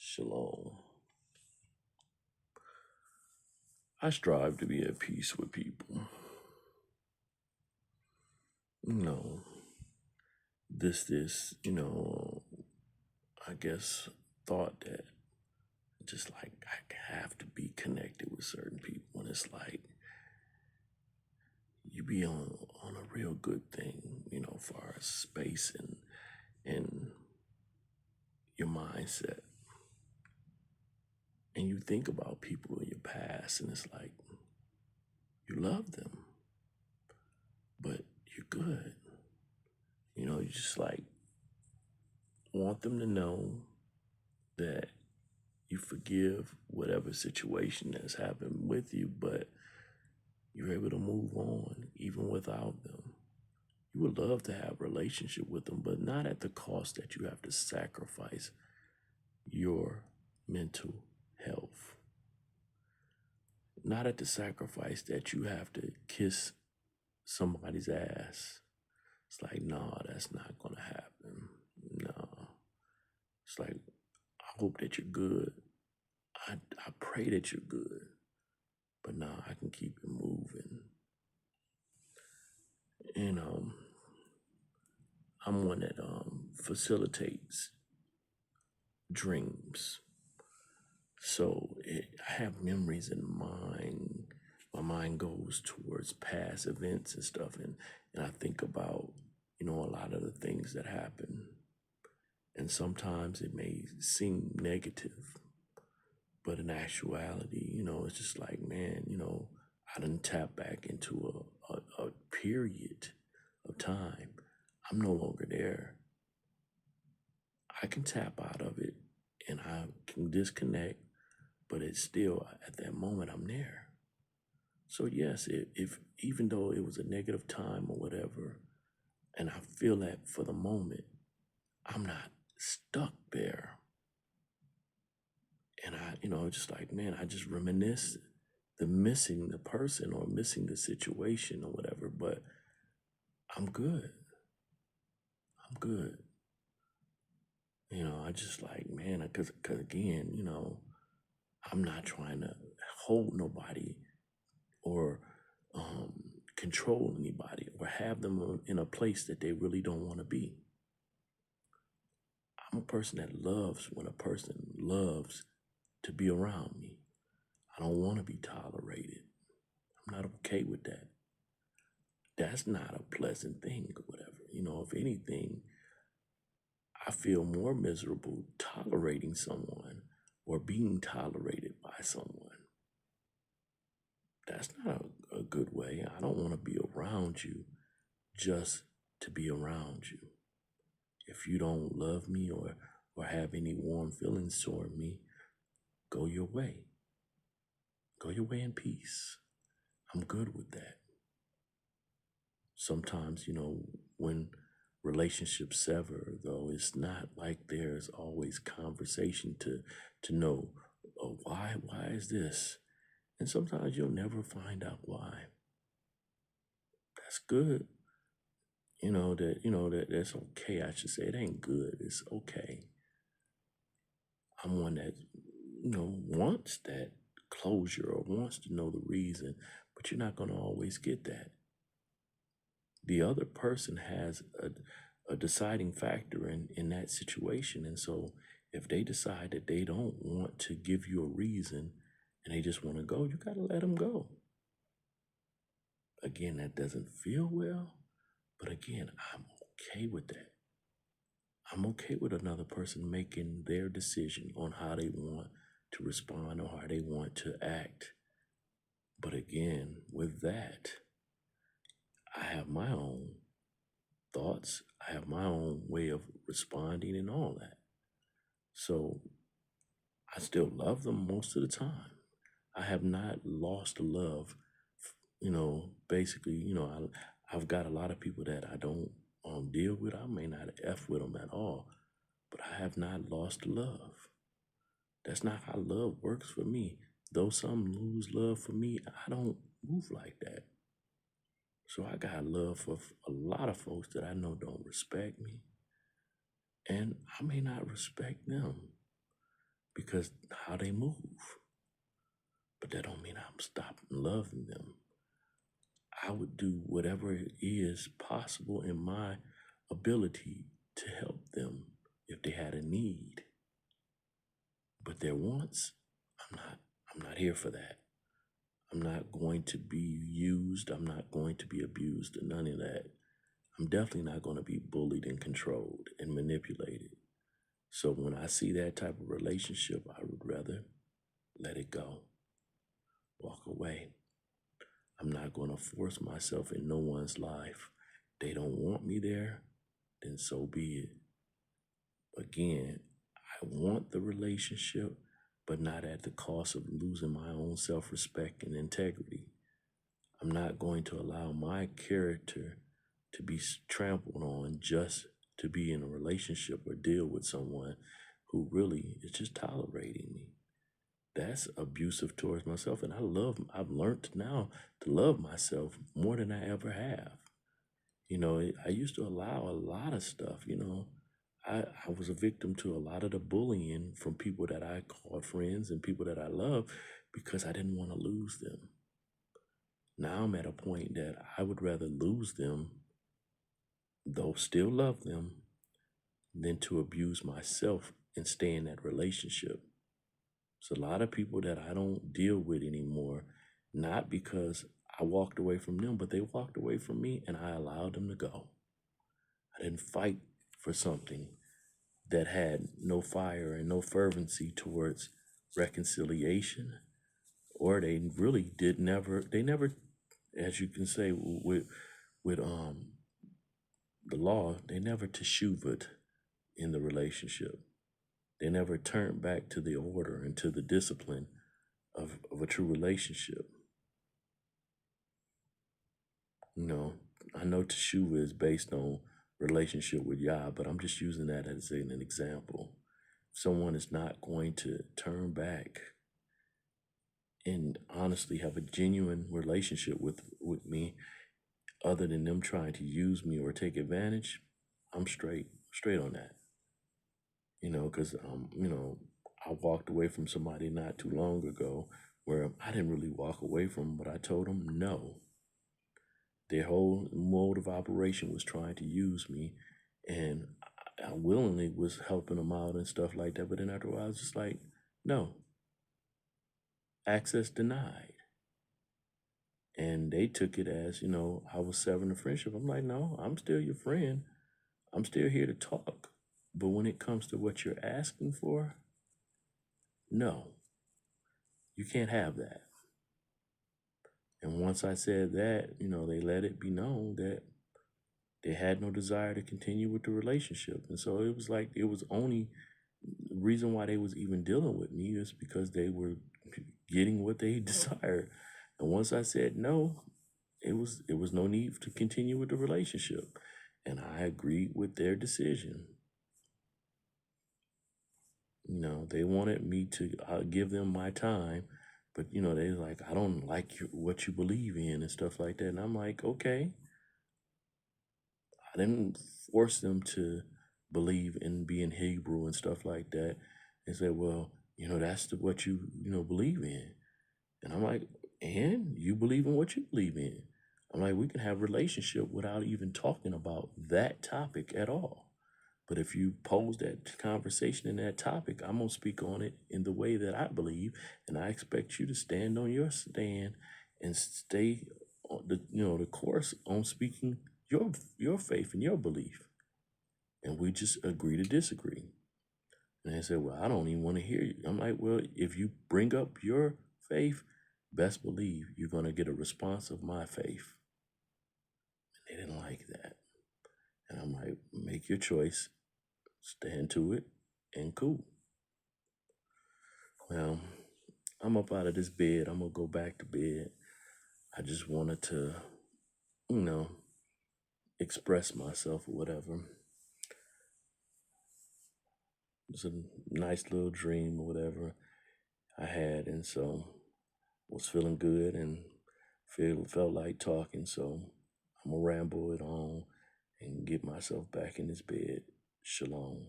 Shalom. I strive to be at peace with people. You know, I guess, thought that just like I have to be connected with certain people. And it's like you be on a real good thing, far as space and your mindset. And you think about people in your past, and it's like you love them, but you're good. You just like want them to know that you forgive whatever situation has happened with you, but you're able to move on even without them. You would love to have a relationship with them, but not at the cost that you have to sacrifice your mental health. Not at the sacrifice that you have to kiss somebody's ass. It's like, no, that's not going to happen. No. It's like, I hope that you're good. I pray that you're good. But nah, I can keep it moving. And I'm one that facilitates dreams. So I have memories in mind. My mind goes towards past events and stuff, and I think about a lot of the things that happen. And sometimes it may seem negative, but in actuality, it's just like, man, I done tap back into a period of time. I'm no longer there. I can tap out of it and I can disconnect, but it's still at that moment I'm there. So yes, if even though it was a negative time or whatever, and I feel that for the moment, I'm not stuck there. And just like, man, I just reminisce the missing the person or missing the situation or whatever, but I'm good. I'm good. I just like, man, because again, I'm not trying to hold nobody or control anybody or have them in a place that they really don't want to be. I'm a person that loves when a person loves to be around me. I don't want to be tolerated. I'm not okay with that. That's not a pleasant thing or whatever. If anything, I feel more miserable tolerating someone or being tolerated by someone. That's not a good way. I don't want to be around you just to be around you. If you don't love me or have any warm feelings toward me, go your way. Go your way in peace. I'm good with that. Sometimes, when relationships sever, though, it's not like there's always conversation to know why is this? And sometimes you'll never find out why. That's good. That's okay. I should say it ain't good. It's okay. I'm one that, wants that closure or wants to know the reason, but you're not going to always get that. The other person has a deciding factor in that situation. And so if they decide that they don't want to give you a reason and they just want to go, you got to let them go. Again, that doesn't feel well, but again, I'm okay with that. I'm okay with another person making their decision on how they want to respond or how they want to act. But again, with that, I have my own thoughts. I have my own way of responding and all that. So I still love them most of the time. I have not lost love. Basically, I've got a lot of people that I don't deal with. I may not F with them at all, but I have not lost love. That's not how love works for me. Though some lose love for me, I don't move like that. So I got love for a lot of folks that I know don't respect me. And I may not respect them. because how they move. But that don't mean I'm stopping loving them. I would do whatever it is possible in my ability to help them if they had a need. But their wants, I'm not here for that. I'm not going to be used. I'm not going to be abused or none of that. I'm definitely not going to be bullied and controlled and manipulated. So when I see that type of relationship, I would rather let it go, walk away. I'm not going to force myself in no one's life. They don't want me there, then so be it. Again, I want the relationship, but not at the cost of losing my own self-respect and integrity. I'm not going to allow my character to be trampled on just to be in a relationship or deal with someone who really is just tolerating me. That's abusive towards myself. And I've learned now to love myself more than I ever have. I used to allow a lot of stuff, I was a victim to a lot of the bullying from people that I called friends and people that I love because I didn't want to lose them. Now I'm at a point that I would rather lose them, though still love them, than to abuse myself and stay in that relationship. It's a lot of people that I don't deal with anymore, not because I walked away from them, but they walked away from me and I allowed them to go. I didn't fight for something that had no fire and no fervency towards reconciliation, or they really they never, as you can say with the law, they never teshuvah in the relationship. They never turned back to the order and to the discipline of a true relationship. I know teshuvah is based on relationship with Yah, but I'm just using that as an example. Someone is not going to turn back and honestly have a genuine relationship with me, other than them trying to use me or take advantage, I'm straight on that. Because I walked away from somebody not too long ago where I didn't really walk away from, but I told them no. Their whole mode of operation was trying to use me, and I willingly was helping them out and stuff like that. But then after a while, I was just like, no, access denied. And they took it as, I was severing the friendship. I'm like, no, I'm still your friend. I'm still here to talk. But when it comes to what you're asking for, no, you can't have that. And once I said that, they let it be known that they had no desire to continue with the relationship. And so it was like, it was only the reason why they was even dealing with me is because they were getting what they desired. And once I said no, it was no need to continue with the relationship. And I agreed with their decision. They wanted me to give them my time, but they like, I don't like what you believe in and stuff like that. And I'm like, okay. I didn't force them to believe in being Hebrew and stuff like that and say, well, that's what you believe in. And I'm like, and you believe in what you believe in. I'm like, we can have a relationship without even talking about that topic at all. But if you pose that conversation in that topic, I'm going to speak on it in the way that I believe. And I expect you to stand on your stand and stay on the course on speaking your faith and your belief. And we just agree to disagree. And they said, well, I don't even want to hear you. I'm like, well, if you bring up your faith, best believe you're going to get a response of my faith. And they didn't like that. And I'm like, make your choice, stand to it, and cool. Well, I'm up out of this bed. I'm going to go back to bed. I just wanted to, express myself or whatever. It's a nice little dream or whatever I had. And so was feeling good and felt like talking. So I'm going to ramble it on and get myself back in this bed. Shalom.